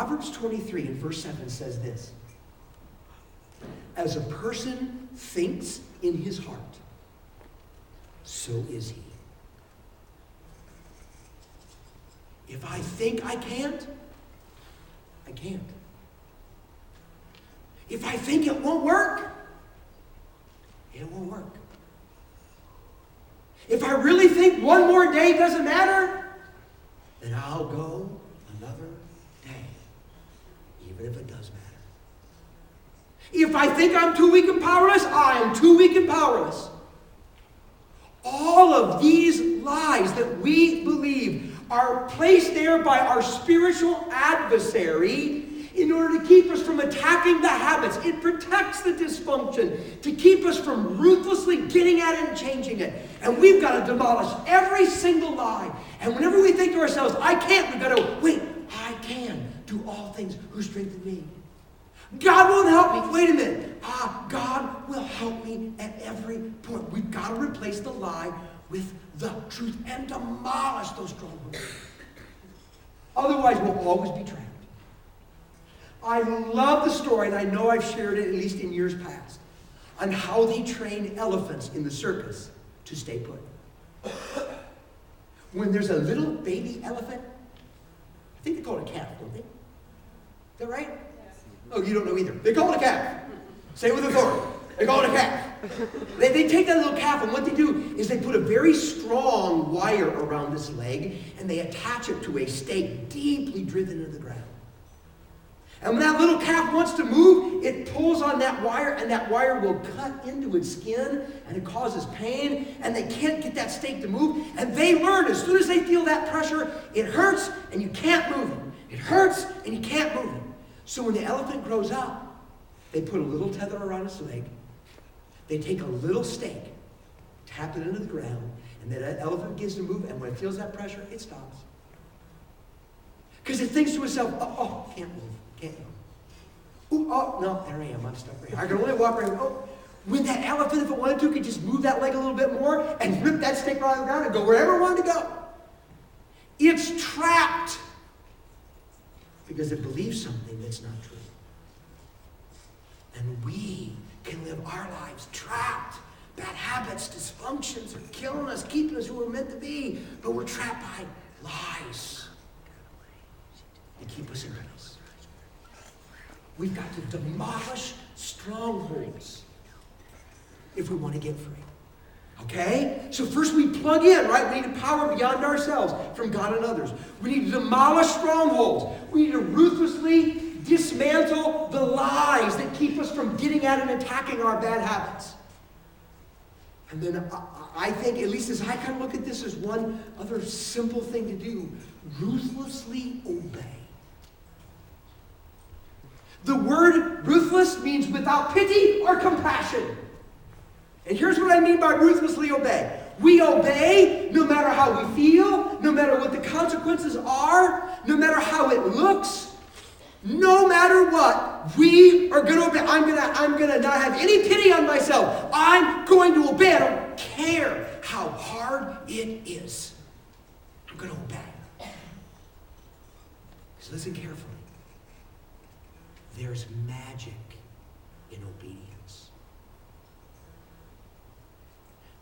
Proverbs 23 and verse 7 says this. As a person thinks in his heart, so is he. If I think I can't, I can't. If I think it won't work, it won't work. If I really think one more day doesn't matter, then I'll go another day, even if it does matter. If I think I'm too weak and powerless, I am too weak and powerless. All of these lies that we believe are placed there by our spiritual adversary in order to keep us from attacking the habits. It protects the dysfunction to keep us from ruthlessly getting at it and changing it. And we've got to demolish every single lie. And whenever we think to ourselves, I can't, we've got to, wait, I can do all things who strengthen me. God won't help me. Wait a minute. God will help me at every point. We've got to replace the lie with the truth and demolish those strongholds. Otherwise, we'll always be trapped. I love the story, and I know I've shared it at least in years past, on how they trained elephants in the circus to stay put. When there's a little baby elephant, I think they call it a calf, don't they? Is that right? Yes. Oh, you don't know either. They call it a calf. Say it with authority. They call it a calf. They take that little calf, and what they do is they put a very strong wire around this leg, and they attach it to a stake deeply driven into the ground. And when that little calf wants to move, it pulls on that wire, and that wire will cut into its skin, and it causes pain, and they can't get that stake to move. And they learn, as soon as they feel that pressure, it hurts, and you can't move it. It hurts, and you can't move it. So when the elephant grows up, they put a little tether around its leg. They take a little stake, tap it into the ground, and that elephant begins to move, and when it feels that pressure, it stops. Because it thinks to itself, can't move. Can't go. Ooh, no, there I am. I'm stuck right here. I can only walk right here. When that elephant, if it wanted to, could just move that leg a little bit more and rip that stake right on the ground and go wherever it wanted to go. It's trapped because it believes something that's not true. And we can live our lives trapped. Bad habits, dysfunctions are killing us, keeping us who we're meant to be. But we're trapped by lies that keep us in place. We've got to demolish strongholds if we want to get free. Okay? So first we plug in, right? We need power beyond ourselves from God and others. We need to demolish strongholds. We need to ruthlessly dismantle the lies that keep us from getting at and attacking our bad habits. And then I think, at least as I kind of look at this, as one other simple thing to do, ruthlessly obey. The word ruthless means without pity or compassion. And here's what I mean by ruthlessly obey. We obey no matter how we feel, no matter what the consequences are, no matter how it looks, no matter what, we are going to obey. I'm going to not have any pity on myself. I'm going to obey. I don't care how hard it is. I'm going to obey. So listen carefully. There's magic in obedience.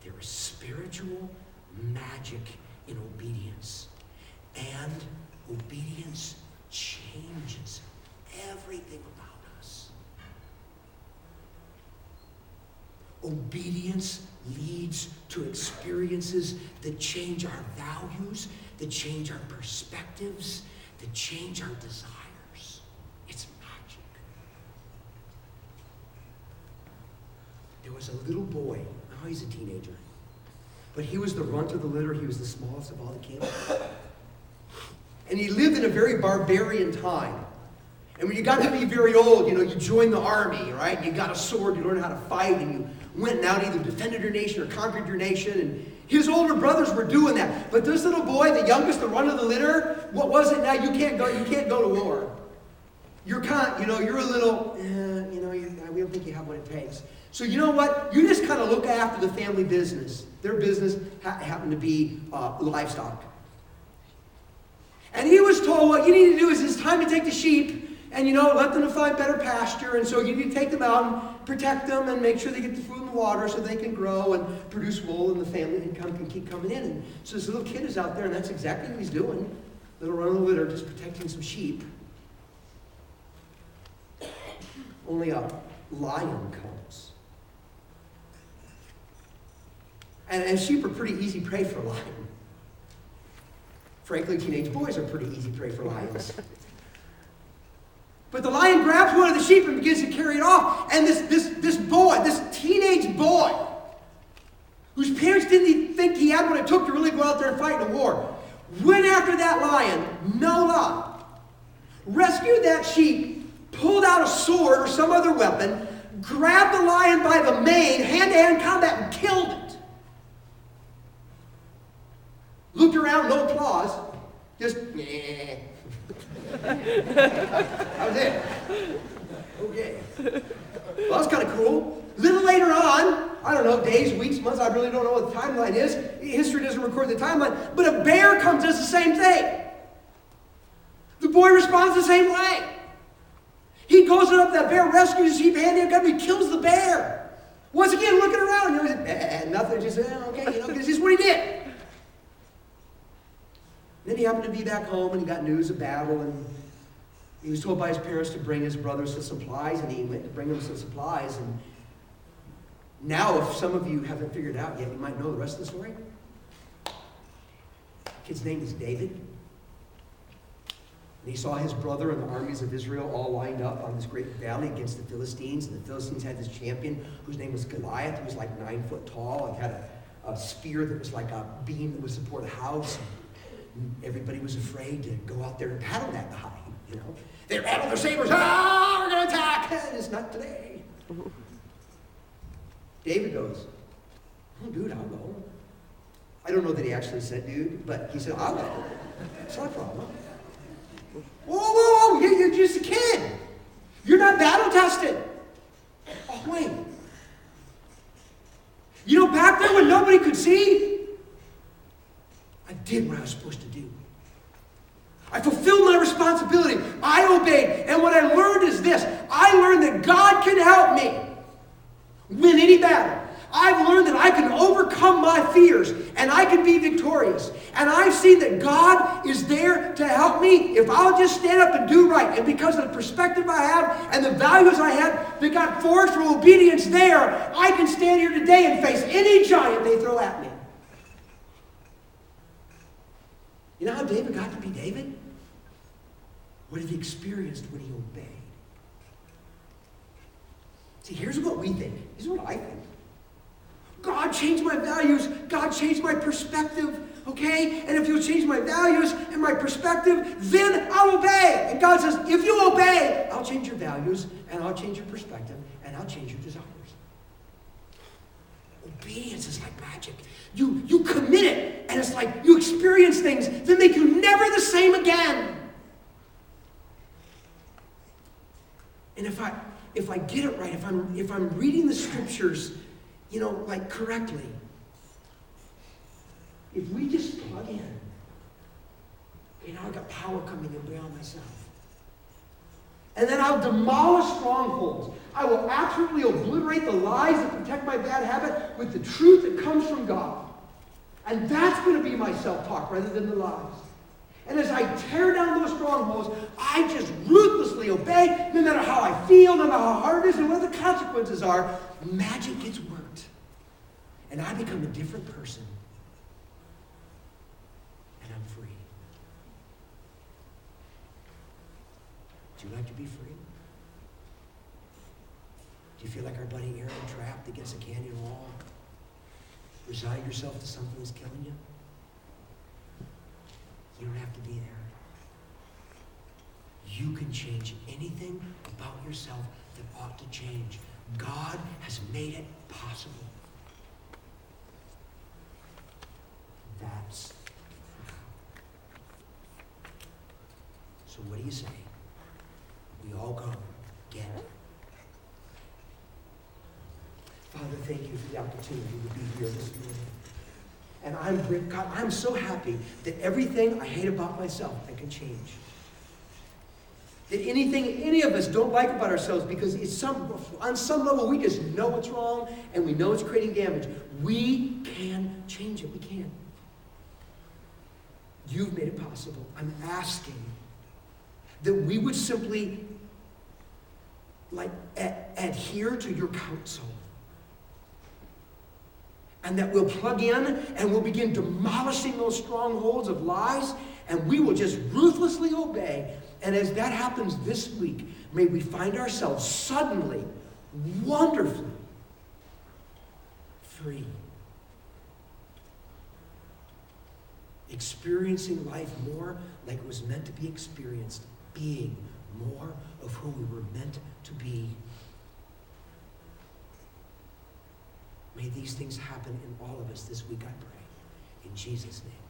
There is spiritual magic in obedience. And obedience changes everything about us. Obedience leads to experiences that change our values, that change our perspectives, that change our desires. It's magic. There was a little boy, now he's a teenager, but he was the runt of the litter. He was the smallest of all the kids. And he lived in a very barbarian time. And when you got to be very old, you joined the army, right? You got a sword, you learned how to fight, and you went and out either defended your nation or conquered your nation. And his older brothers were doing that. But this little boy, the youngest, the run of the litter, what was it now? You can't go to war. You're you're a little, we don't think you have what it takes. So you know what? You just kind of look after the family business. Their business happened to be livestock. And he was told, what you need to do is it's time to take the sheep and, let them find better pasture. And so you need to take them out and protect them and make sure they get the food and water so they can grow and produce wool and the family income can keep coming in. And so this little kid is out there and that's exactly what he's doing. Little run of the litter, just protecting some sheep. Only a lion comes. And sheep are pretty easy prey for a lion. Frankly, teenage boys are pretty easy prey for lions. But the lion grabs one of the sheep and begins to carry it off. And this boy, this teenage boy, whose parents didn't think he had what it took to really go out there and fight in a war, went after that lion, no lie, rescued that sheep, pulled out a sword or some other weapon, grabbed the lion by the mane, hand-to-hand combat, and killed it. Looked around, no applause, just, meh. That was it. Okay. Well, that's kind of cool. A little later on, I don't know, days, weeks, months, I really don't know what the timeline is. History doesn't record the timeline. But a bear comes and does the same thing. The boy responds the same way. He goes up, that bear rescues the sheep, hand gun, he kills the bear. Once again, looking around, nothing, just, okay, this is what he did. Then he happened to be back home and he got news of battle and he was told by his parents to bring his brothers some supplies and he went to bring them some supplies. And now, if some of you haven't figured it out yet, you might know the rest of the story. The kid's name is David. And he saw his brother and the armies of Israel all lined up on this great valley against the Philistines. And the Philistines had this champion whose name was Goliath. He was like 9 foot tall and had a spear that was like a beam that would support a house. Everybody was afraid to go out there and battle that guy, They rattled their sabers. We're going to attack. It's not today. David goes, oh, dude, I'll go. I don't know that he actually said dude, but he said, I'll go. It's not a problem. Whoa, you're just a kid. You're not battle tested. Oh, wait. Back then when nobody could see, I did what I was supposed to do. I fulfilled my responsibility. I obeyed. And what I learned is this. I learned that God can help me win any battle. I've learned that I can overcome my fears and I can be victorious. And I've seen that God is there to help me if I'll just stand up and do right. And because of the perspective I have and the values I have that got forged for obedience there, I can stand here today and face any giant they throw at me. You know how David got to be David? What he experienced when he obeyed. See, here's what we think. Here's what I think. God changed my values. God changed my perspective. Okay? And if you'll change my values and my perspective, then I'll obey. And God says, if you obey, I'll change your values and I'll change your perspective and I'll change your desires. Obedience is like magic. You commit it, and it's like you experience things that make you never the same again. And if I get it right, if I'm reading the scriptures, correctly, if we just plug in, I got power coming in beyond myself. And then I'll demolish strongholds. I will absolutely obliterate the lies that protect my bad habit with the truth that comes from God. And that's going to be my self-talk rather than the lies. And as I tear down those strongholds, I just ruthlessly obey, no matter how I feel, no matter how hard it is, and what the consequences are. Magic gets worked. And I become a different person. And I'm free. Would you like to be free? Do you feel like our buddy Aaron trapped against a canyon wall? Resign yourself to something that's killing you? You don't have to be there. You can change anything about yourself that ought to change. God has made it possible. That's how. So what do you say? We all go get it. Father, thank you for the opportunity to be here this morning. And God, I'm so happy that everything I hate about myself, I can change. That anything any of us don't like about ourselves, because on some level we just know it's wrong and we know it's creating damage. We can change it. We can. You've made it possible. I'm asking that we would simply adhere to your counsel. And that we'll plug in and we'll begin demolishing those strongholds of lies, and we will just ruthlessly obey. And as that happens this week, may we find ourselves suddenly, wonderfully free. Experiencing life more like it was meant to be experienced. Being more of who we were meant to be. May these things happen in all of us this week, I pray. In Jesus' name.